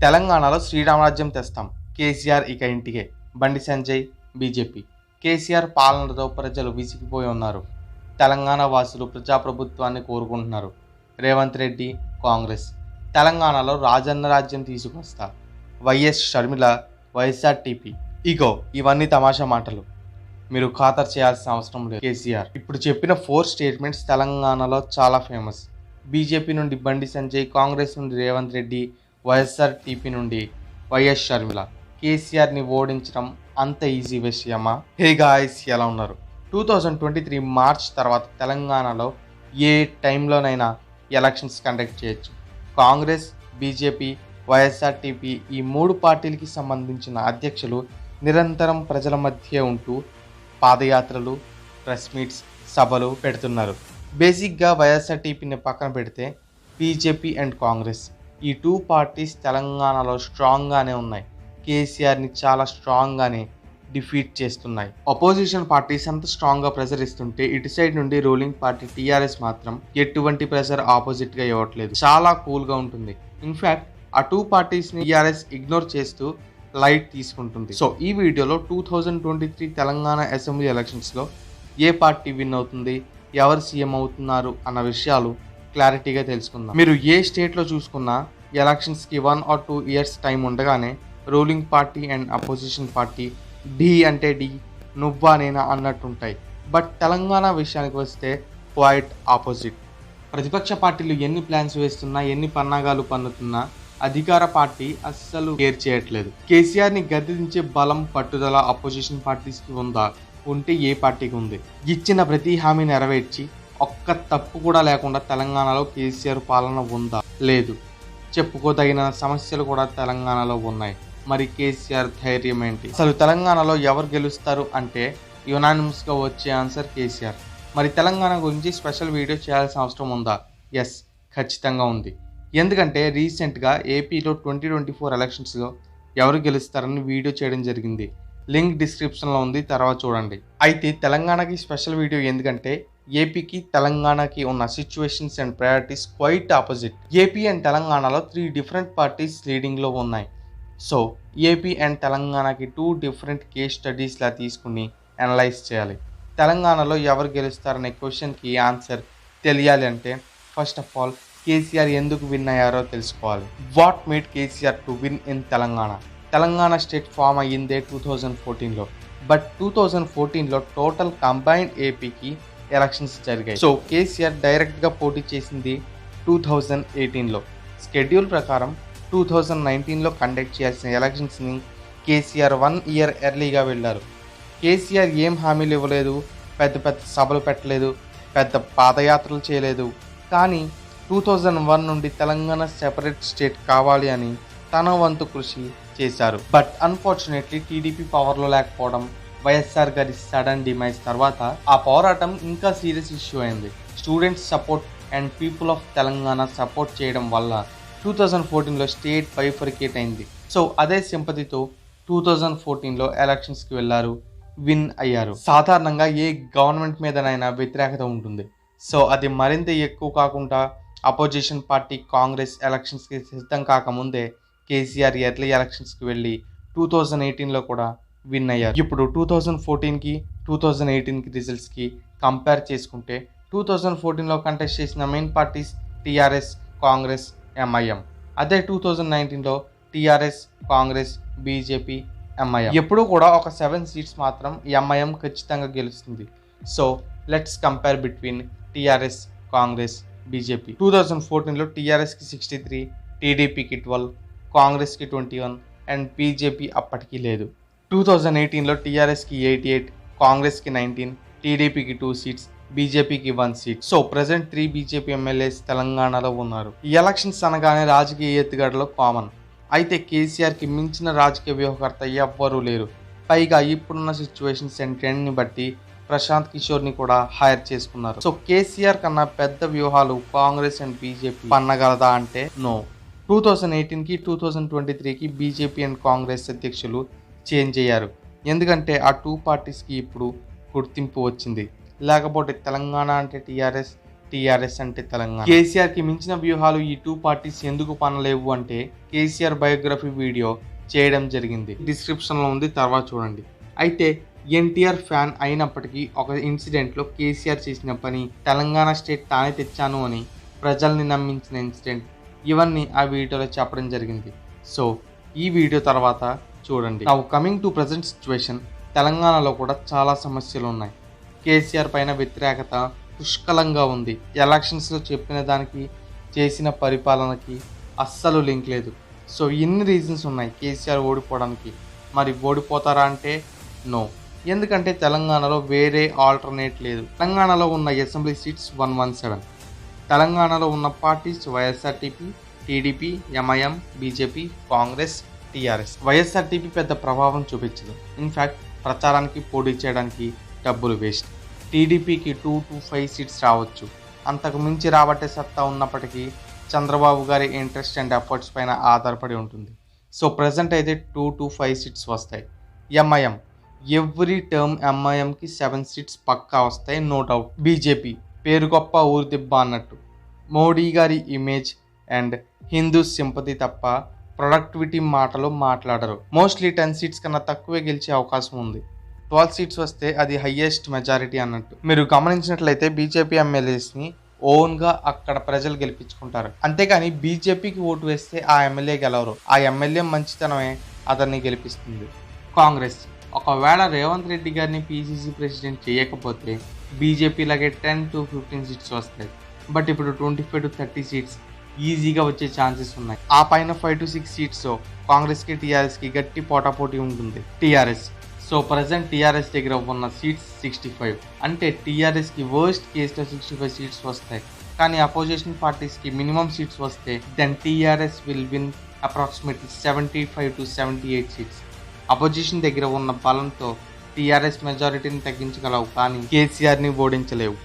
తెలంగాణలో శ్రీరామరాజ్యం తెస్తాం, కేసీఆర్ ఇక ఇంటికే, బండి సంజయ్ బీజేపీ. కేసీఆర్ పాలనతో ప్రజలు విసిగిపోయి ఉన్నారు. తెలంగాణ వాసులు ప్రజాప్రభుత్వాన్ని కోరుకుంటున్నారు. రేవంత్ రెడ్డి కాంగ్రెస్ తెలంగాణలో రాజన్న రాజ్యం తీసుకొస్తా, వైఎస్ షర్మిల వైఎస్ఆర్టీపీ. ఇగో ఇవన్నీ తమాషా మాటలు, మీరు ఖాతరు చేయాల్సిన అవసరం లేదు. కేసీఆర్ ఇప్పుడు చెప్పిన 4 స్టేట్మెంట్స్ తెలంగాణలో చాలా ఫేమస్. బీజేపీ నుండి బండి సంజయ్, కాంగ్రెస్ నుండి రేవంత్ రెడ్డి, వైఎస్ఆర్టీపీ నుండి వైఎస్ షర్మిల. కేసీఆర్ని ఓడించడం అంత ఈజీ విషయమా? హే గాయ్స్, ఎలా ఉన్నారు? 2023 మార్చ్ తర్వాత తెలంగాణలో ఏ టైంలోనైనా ఎలక్షన్స్ కండక్ట్ చేయొచ్చు. కాంగ్రెస్, బీజేపీ, వైఎస్ఆర్టీపీ ఈ 3 పార్టీలకి సంబంధించిన అధ్యక్షులు నిరంతరం ప్రజల మధ్య ఉంటూ పాదయాత్రలు, ప్రెస్ మీట్స్, సభలు పెడుతున్నారు. బేసిక్గా వైఎస్ఆర్టీపీని పక్కన పెడితే బీజేపీ అండ్ కాంగ్రెస్ ఈ 2 పార్టీస్ తెలంగాణలో స్ట్రాంగ్గానే ఉన్నాయి. కేసీఆర్ని చాలా స్ట్రాంగ్గానే డిఫీట్ చేస్తున్నాయి. అపోజిషన్ పార్టీస్ అంత స్ట్రాంగ్గా ప్రెజర్ ఇస్తుంటే ఇటు సైడ్ నుండి రూలింగ్ పార్టీ టీఆర్ఎస్ మాత్రం ఎటువంటి ప్రెజర్ ఆపోజిట్గా ఇవ్వట్లేదు. చాలా కూల్గా ఉంటుంది. ఇన్ఫ్యాక్ట్ ఆ 2 పార్టీస్ని టీఆర్ఎస్ ఇగ్నోర్ చేస్తూ లైట్ తీసుకుంటుంది. సో ఈ వీడియోలో 2023 తెలంగాణ అసెంబ్లీ ఎలక్షన్స్లో ఏ పార్టీ విన్ అవుతుంది, ఎవరు సీఎం అవుతున్నారు అన్న విషయాలు క్లారిటీగా తెలుసుకుందాం. మీరు ఏ స్టేట్లో చూసుకున్నా ఎలక్షన్స్కి 1 or 2 ఇయర్స్ టైం ఉండగానే ruling party and opposition party ఢీ అంటే ఢీ, నువ్వా నేనా అన్నట్టుంటాయి. బట్ తెలంగాణ విషయానికి వస్తే క్వైట్ ఆపోజిట్. ప్రతిపక్ష పార్టీలు ఎన్ని ప్లాన్స్ వేస్తున్నా, ఎన్ని పన్నాగాలు పన్నుతున్నా అధికార పార్టీ అస్సలు కేర్ చేయట్లేదు. కేసీఆర్ని గద్దెదించే బలం, పట్టుదల అపోజిషన్ పార్టీస్కి ఉందా? ఉంటే ఏ పార్టీకి ఉంది? ఇచ్చిన ప్రతి హామీ నెరవేర్చి ఒక్క తప్పు కూడా లేకుండా తెలంగాణలో కేసీఆర్ పాలన ఉందా? లేదు. చెప్పుకోదగిన సమస్యలు కూడా తెలంగాణలో ఉన్నాయి. మరి కేసీఆర్ ధైర్యం ఏంటి? అసలు తెలంగాణలో ఎవరు గెలుస్తారు అంటే యునానిమస్గా వచ్చే ఆన్సర్ కేసీఆర్. మరి తెలంగాణ గురించి స్పెషల్ వీడియో చేయాల్సిన అవసరం ఉందా? ఎస్, ఖచ్చితంగా ఉంది. ఎందుకంటే రీసెంట్గా ఏపీలో 2024 ఎలక్షన్స్లో ఎవరు గెలుస్తారని వీడియో చేయడం జరిగింది. లింక్ డిస్క్రిప్షన్లో ఉంది, తర్వాత చూడండి. అయితే తెలంగాణకి స్పెషల్ వీడియో ఎందుకంటే ఏపీకి తెలంగాణకి ఉన్న situations and priorities quite opposite. AP and తెలంగాణలో 3 డిఫరెంట్ పార్టీస్ లీడింగ్లో ఉన్నాయి. సో ఏపీ అండ్ తెలంగాణకి 2 డిఫరెంట్ కేస్ స్టడీస్లా తీసుకుని అనలైజ్ చేయాలి. తెలంగాణలో ఎవరు గెలుస్తారనే క్వశ్చన్కి ఆన్సర్ తెలియాలి అంటే ఫస్ట్ ఆఫ్ ఆల్ కేసీఆర్ ఎందుకు విన్ అయ్యారో తెలుసుకోవాలి. What made KCR to win in Telangana? Telangana state form అయ్యిందే 2014లో. బట్ 2014లో టోటల్ కంబైన్డ్ ఏపీకి ఎలక్షన్స్ జరిగాయి. సో కేసీఆర్ డైరెక్ట్గా పోటీ చేసింది 2018లో. స్కెడ్యూల్ ప్రకారం 2019లో కండక్ట్ చేయాల్సిన ఎలక్షన్స్ని కేసీఆర్ 1 ఇయర్ ఎర్లీగా వెళ్ళారు. కేసీఆర్ ఏం హామీలు ఇవ్వలేదు, పెద్ద పెద్ద సభలు పెట్టలేదు, పెద్ద పాదయాత్రలు చేయలేదు. కానీ 2001 నుండి తెలంగాణ సెపరేట్ స్టేట్ కావాలి అని తన వంతు కృషి చేశారు. బట్ అన్ఫార్చునేట్లీ టీడీపీ పవర్లో లేకపోవడం, వైఎస్ఆర్ గారి సడన్ డిమైజ్ తర్వాత ఆ పోరాటం ఇంకా సీరియస్ ఇష్యూ అయింది. Students support and people of Telangana support చేయడం వల్ల 2014లో స్టేట్ బైఫర్కేట్ అయింది. సో అదే సింపతితో 2014లో ఎలక్షన్స్కి వెళ్ళారు, విన్ అయ్యారు. సాధారణంగా ఏ గవర్నమెంట్ మీదనైనా వ్యతిరేకత ఉంటుంది. సో అది మరింత ఎక్కువ కాకుండా అపోజిషన్ పార్టీ కాంగ్రెస్ ఎలక్షన్స్కి సిద్ధం కాకముందే కేసీఆర్ ఎర్లీ ఎలక్షన్స్కి వెళ్ళి 2018లో కూడా విన్ అయ్యారు. ఇప్పుడు 2014కి 2018కి రిజల్ట్స్కి కంపేర్ చేసుకుంటే 2014లో కంటెస్ట్ చేసిన main parties TRS, Congress, MIM. అదే 2019లో టీఆర్ఎస్, కాంగ్రెస్, బీజేపీ, ఎంఐఎం. ఎప్పుడూ కూడా ఒక 7 సీట్స్ మాత్రం ఎంఐఎం ఖచ్చితంగా గెలుస్తుంది. So let's compare between TRS, Congress, BJP. 2014లో టీఆర్ఎస్కి 63, టీడీపీకి 12, కాంగ్రెస్కి 21 అండ్ బీజేపీ అప్పటికీ లేదు. 2018లో టీఆర్ఎస్కి 88, కాంగ్రెస్కి 19, టీడీపీకి 2 సీట్స్, బీజేపీకి 1 seat. So present 3 BJP MLAs తెలంగాణలో ఉన్నారు. ఈ ఎలక్షన్స్ అనగానే రాజకీయ ఎత్తుగడలో కామన్. అయితే కేసీఆర్కి మించిన రాజకీయ వ్యూహకర్త ఎవ్వరూ లేరు. పైగా ఇప్పుడున్న సిచ్యువేషన్స్ అండ్ ట్రెండ్ని బట్టి ప్రశాంత్ కిషోర్ని కూడా హైర్ చేసుకున్నారు. సో కేసీఆర్ కన్నా పెద్ద వ్యూహాలు కాంగ్రెస్ అండ్ బీజేపీ పన్నగలదా అంటే నో. 2018కి 2023కి బీజేపీ అండ్ కాంగ్రెస్ అధ్యక్షులు చేంజ్ అయ్యారు. ఎందుకంటే ఆ 2 పార్టీస్కి ఇప్పుడు గుర్తింపు వచ్చింది. లేకపోతే తెలంగాణ అంటే టీఆర్ఎస్, టీఆర్ఎస్ అంటే తెలంగాణ. కేసీఆర్ కి మించిన వ్యూహాలు ఈ టూ పార్టీస్ ఎందుకు పనలేవు అంటే కేసీఆర్ బయోగ్రఫీ వీడియో చేయడం జరిగింది, డిస్క్రిప్షన్ లో ఉంది, తర్వాత చూడండి. అయితే ఎన్టీఆర్ ఫ్యాన్ అయినప్పటికీ ఒక ఇన్సిడెంట్ లో కేసీఆర్ చేసిన పని, తెలంగాణ స్టేట్ తానే తెచ్చాను అని ప్రజల్ని నమ్మించిన ఇన్సిడెంట్, ఇవన్నీ ఆ వీడియోలో చెప్పడం జరిగింది. సో ఈ వీడియో తర్వాత చూడండి. Now coming to present situation, తెలంగాణలో కూడా చాలా సమస్యలు ఉన్నాయి. కేసీఆర్ పైన వ్యతిరేకత పుష్కలంగా ఉంది. ఎలక్షన్స్లో చెప్పిన దానికి చేసిన పరిపాలనకి అస్సలు లింక్ లేదు. సో ఎన్ని రీజన్స్ ఉన్నాయి కేసీఆర్ ఓడిపోవడానికి. మరి ఓడిపోతారా అంటే నో, ఎందుకంటే తెలంగాణలో వేరే ఆల్టర్నేట్ లేదు. తెలంగాణలో ఉన్న అసెంబ్లీ సీట్స్ 117. తెలంగాణలో ఉన్న parties YSRTP, TDP, MIM, BJP, Congress, TRS. YSRTP పెద్ద ప్రభావం చూపించదు. ఇన్ఫ్యాక్ట్ ప్రచారానికి పోటీ చేయడానికి డబ్బులు వేస్ట్. టీడీపీకి 2 to 5 సీట్స్ రావచ్చు, అంతకు మించి రాబట్టే సత్తా ఉన్నప్పటికీ చంద్రబాబు గారి ఇంట్రెస్ట్ అండ్ ఎఫర్ట్స్ పైన ఆధారపడి ఉంటుంది. సో ప్రజెంట్ అయితే 2 to 5 సీట్స్ వస్తాయి. ఎంఐఎం ఎవ్రీ టర్మ్ ఎంఐఎంకి 7 సీట్స్ పక్కా వస్తాయి, నో డౌట్. బీజేపీ పేరు గొప్ప ఊరు దిబ్బ అన్నట్టు, మోడీ గారి ఇమేజ్ అండ్ హిందూ సింపతి తప్ప ప్రొడక్టివిటీ మాటలు మాట్లాడరు. మోస్ట్లీ 10 సీట్స్ కన్నా తక్కువే గెలిచే అవకాశం ఉంది. 12 సీట్స్ వస్తే అది హయ్యెస్ట్ మెజారిటీ అన్నట్టు. మీరు గమనించినట్లయితే బీజేపీ ఎమ్మెల్యేస్ని ఓన్గా అక్కడ ప్రజలు గెలిపించుకుంటారు, అంతేకాని బీజేపీకి ఓటు వేస్తే ఆ ఎమ్మెల్యే గెలవరు. ఆ ఎమ్మెల్యే మంచితనమే అతన్ని గెలిపిస్తుంది. కాంగ్రెస్ ఒకవేళ రేవంత్ రెడ్డి గారిని పీసీసీ ప్రెసిడెంట్ చేయకపోతే బీజేపీలాగే 10 to 15 సీట్స్ వస్తాయి. బట్ ఇప్పుడు 25 to 30 సీట్స్ ఈజీగా వచ్చే ఛాన్సెస్ ఉన్నాయి. ఆ పైన 5 to 6 సీట్స్ కాంగ్రెస్కి టీఆర్ఎస్కి గట్టి పోటాపోటీ ఉంటుంది. టీఆర్ఎస్ సో ప్రజెంట్ టీఆర్ఎస్ దగ్గర ఉన్న సీట్స్ 65, అంటే టీఆర్ఎస్కి వర్స్ట్ కేసులో 65 సీట్స్ వస్తాయి. కానీ అపోజిషన్ పార్టీస్కి మినిమం సీట్స్ వస్తే then TRS will win approximately 75 to 78 seats. Opposition దగ్గర ఉన్న బలంతో టీఆర్ఎస్ మెజారిటీని తగ్గించగలవు, కానీ కేసీఆర్ని ఓడించలేవు.